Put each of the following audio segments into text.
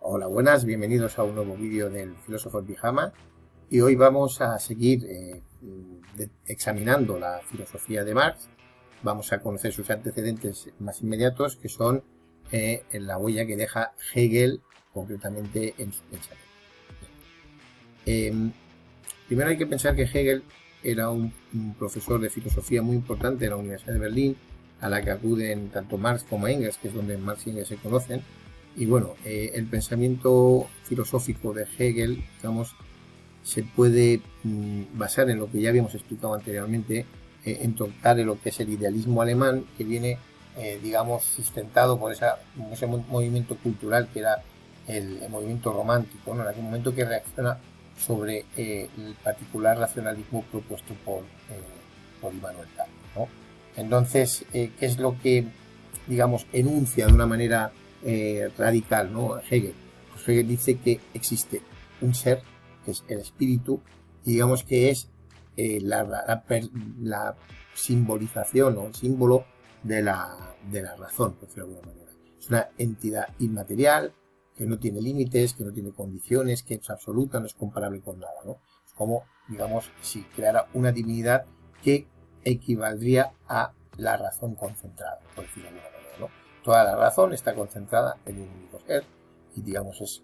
Hola, buenas, bienvenidos a un nuevo vídeo del Filósofo en Pijama y hoy vamos a seguir examinando la filosofía de Marx. Vamos a conocer sus antecedentes más inmediatos, que son en la huella que deja Hegel concretamente en su pensamiento. Primero hay que pensar que Hegel era un profesor de filosofía muy importante en la Universidad de Berlín, a la que acuden tanto Marx como Engels, que es donde Marx y Engels se conocen. Y bueno, el pensamiento filosófico de Hegel, digamos, se puede basar en lo que ya habíamos explicado anteriormente, en tocar en lo que es el idealismo alemán, que viene, digamos, sustentado por ese movimiento cultural que era el movimiento romántico, ¿no? En aquel momento que reacciona sobre el particular racionalismo propuesto por Immanuel Kant, ¿no? Entonces, ¿qué es lo que, digamos, enuncia de una manera radical, ¿no? Hegel? Pues Hegel dice que existe un ser, que es el espíritu, y digamos que es la simbolización o el símbolo de la razón, por decirlo de alguna manera. Es una entidad inmaterial, que no tiene límites, que no tiene condiciones, que es absoluta, no es comparable con nada, ¿no? Es como, digamos, si creara una divinidad que equivaldría a la razón concentrada, por decirlo de alguna manera, ¿no? Toda la razón está concentrada en un único ser y, digamos, es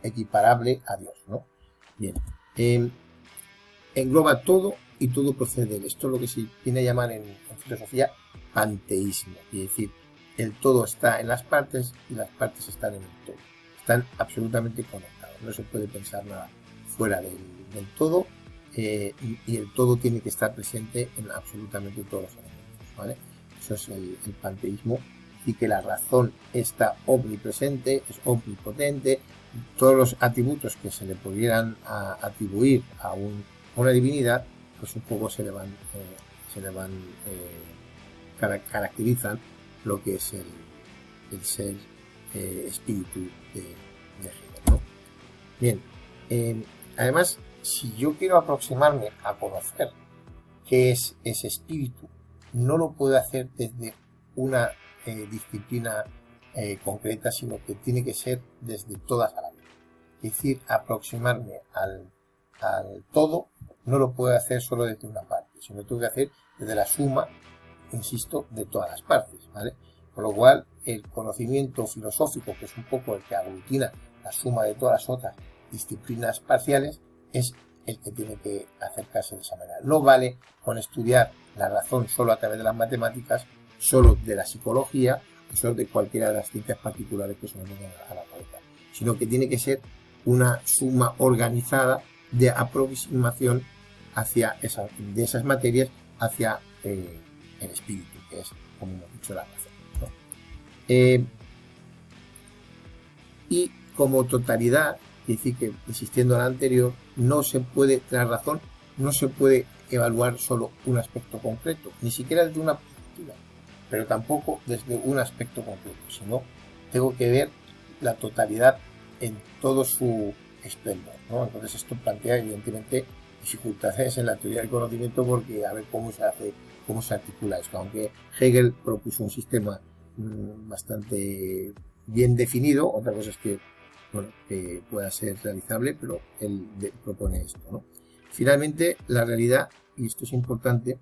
equiparable a Dios, ¿no? Bien, engloba todo y todo procede de él. Esto es lo que se viene a llamar en filosofía panteísmo, es decir, el todo está en las partes y las partes están en el todo. Están absolutamente conectados. No se puede pensar nada fuera del todo y el todo tiene que estar presente en absolutamente todos los elementos, ¿vale? Eso es el panteísmo, y que la razón está omnipresente, es omnipotente. Todos los atributos que se le pudieran atribuir a una divinidad, pues un poco caracterizan lo que es el ser espíritu de Hegel, ¿no? Bien, además, si yo quiero aproximarme a conocer qué es ese espíritu, no lo puedo hacer desde una disciplina concreta, sino que tiene que ser desde todas a la vez. Es decir, aproximarme al todo no lo puedo hacer solo desde una parte, sino que tengo que hacer desde la suma, insisto, de todas las partes, ¿vale? Con lo cual, el conocimiento filosófico, que es un poco el que aglutina la suma de todas las otras disciplinas parciales, es el que tiene que acercarse de esa manera. No vale con estudiar la razón solo a través de las matemáticas, solo de la psicología, o solo de cualquiera de las ciencias particulares que se nos vengan a la cabeza, sino que tiene que ser una suma organizada de aproximación hacia de esas materias hacia el espíritu, que es, como hemos dicho, la razón, ¿no? Y como totalidad, es decir, que insistiendo en la anterior, la razón no se puede evaluar solo un aspecto concreto, ni siquiera desde una perspectiva, pero tampoco desde un aspecto concreto, sino tengo que ver la totalidad en todo su esplendor, ¿no? Entonces esto plantea evidentemente dificultades en la teoría del conocimiento, porque a ver cómo se articula esto, aunque Hegel propuso un sistema bastante bien definido. Otra cosa es que, bueno, que pueda ser realizable, pero él propone esto, ¿no? Finalmente, la realidad, y esto es importante,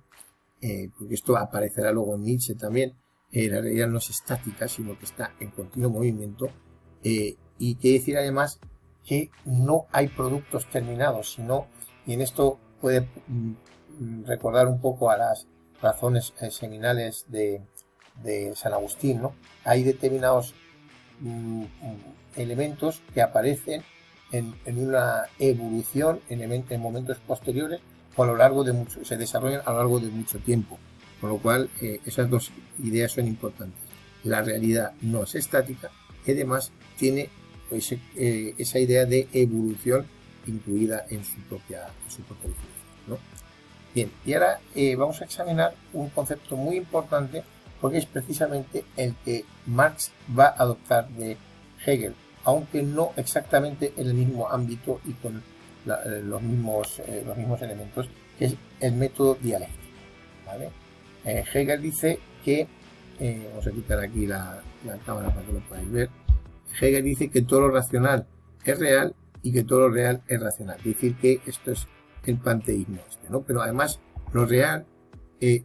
porque esto aparecerá luego en Nietzsche también, la realidad no es estática, sino que está en continuo movimiento, y quiere decir además que no hay productos terminados, y en esto puede recordar un poco a las razones seminales de San Agustín, ¿no? Hay determinados elementos que aparecen en una evolución en momentos posteriores, o a lo largo de se desarrollan a lo largo de mucho tiempo, con lo cual esas dos ideas son importantes. La realidad no es estática y además tiene esa idea de evolución incluida en su propia definición, ¿no? Bien, y ahora vamos a examinar un concepto muy importante, porque es precisamente el que Marx va a adoptar de Hegel, aunque no exactamente en el mismo ámbito y con los mismos elementos, que es el método dialéctico, ¿vale? Hegel dice que, vamos a quitar aquí la cámara para que lo podáis ver, Hegel dice que todo lo racional es real y que todo lo real es racional. Es decir, que esto es el panteísmo ¿no? Pero además lo real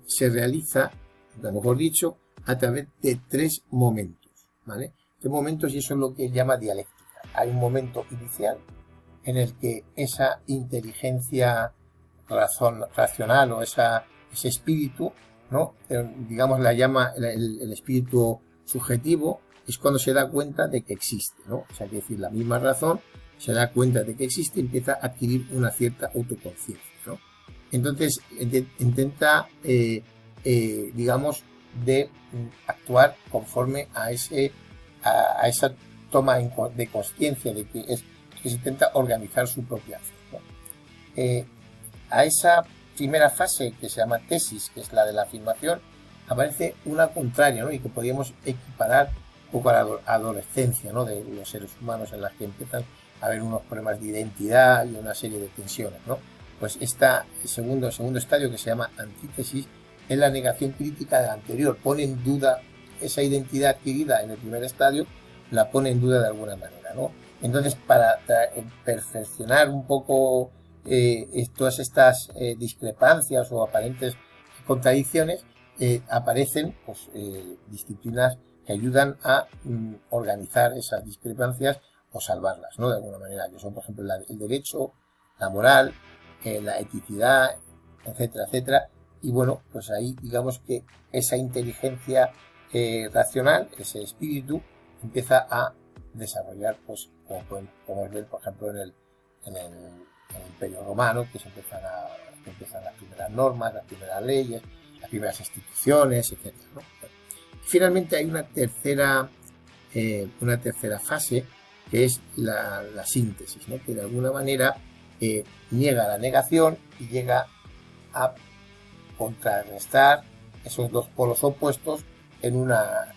se realiza, a lo mejor dicho, a través de 3 momentos, ¿vale? 3 momentos, y eso es lo que él llama dialéctica. Hay un momento inicial en el que esa inteligencia racional o ese espíritu, ¿no? Digamos, la llama el espíritu subjetivo, es cuando se da cuenta de que existe, ¿no? O sea, hay que decir, la misma razón se da cuenta de que existe y empieza a adquirir una cierta autoconciencia, ¿no? Entonces intenta, digamos, de actuar conforme a esa toma de conciencia de que se intenta organizar su propia acción, ¿no? A esa primera fase que se llama tesis, que es la de la afirmación, aparece una contraria, ¿no? Y que podríamos equiparar un poco a la adolescencia, ¿no? De los seres humanos, en las que empiezan a haber unos problemas de identidad y una serie de tensiones, ¿no? Pues este segundo estadio, que se llama antítesis, es la negación crítica del anterior. Pone en duda esa identidad adquirida en el primer estadio, la pone en duda de alguna manera, ¿no? Entonces, para perfeccionar un poco todas estas discrepancias o aparentes contradicciones, aparecen pues, disciplinas que ayudan a organizar esas discrepancias o salvarlas, ¿no? De alguna manera, que son, por ejemplo, el derecho, la moral, la eticidad, etcétera, etcétera. Y bueno, pues ahí digamos que esa inteligencia racional, ese espíritu, empieza a desarrollar, pues como podemos ver, por ejemplo, en el Imperio Romano, que se empiezan las primeras normas, las primeras leyes, las primeras instituciones, etcétera, ¿no? Finalmente hay una tercera fase, que es la síntesis, ¿no? Que de alguna manera niega la negación y llega a contrarrestar esos dos polos opuestos en una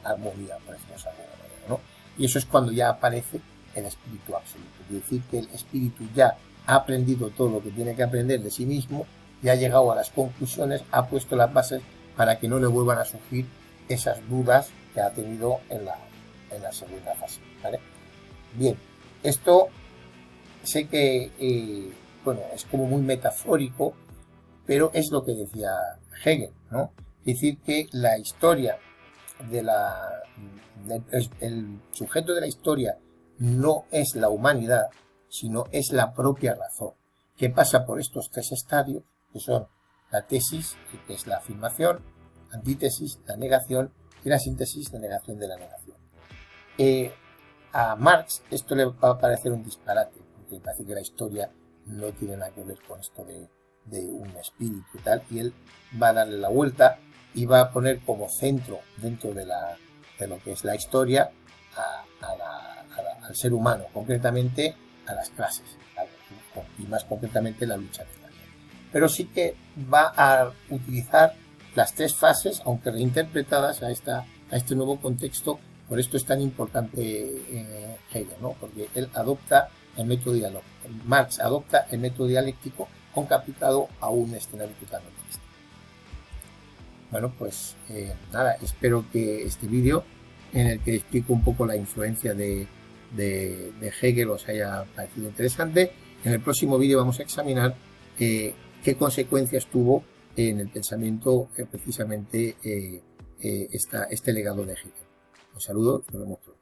armonía, por decirlo de alguna manera, ¿no? Y eso es cuando ya aparece el espíritu absoluto, es decir, que el espíritu ya ha aprendido todo lo que tiene que aprender de sí mismo, ya ha llegado a las conclusiones, ha puesto las bases para que no le vuelvan a surgir esas dudas que ha tenido en la segunda fase, ¿vale? Bien, esto sé que bueno, es como muy metafórico, pero es lo que decía Hegel, ¿no? Es decir, que la historia el sujeto de la historia no es la humanidad, sino es la propia razón, que pasa por estos 3 estadios, que son la tesis, que es la afirmación, antítesis, la negación, y la síntesis, la negación de la negación. A Marx esto le va a parecer un disparate, porque parece que la historia no tiene nada que ver con esto de un espíritu y tal, y él va a darle la vuelta y va a poner como centro dentro de lo que es la historia al ser humano, concretamente a las clases, y más concretamente la lucha de clases. Pero sí que va a utilizar las 3 fases, aunque reinterpretadas a este nuevo contexto. Por esto es tan importante Hegel, ¿no? Porque él adopta el método dialéctico. Marx adopta el método dialéctico, aunque aplicado a un escenario totalmente distinto. Bueno, pues nada, espero que este vídeo, en el que explico un poco la influencia de Hegel, os haya parecido interesante. En el próximo vídeo vamos a examinar qué consecuencias tuvo en el pensamiento precisamente este legado de Hegel. Un saludo y nos vemos pronto.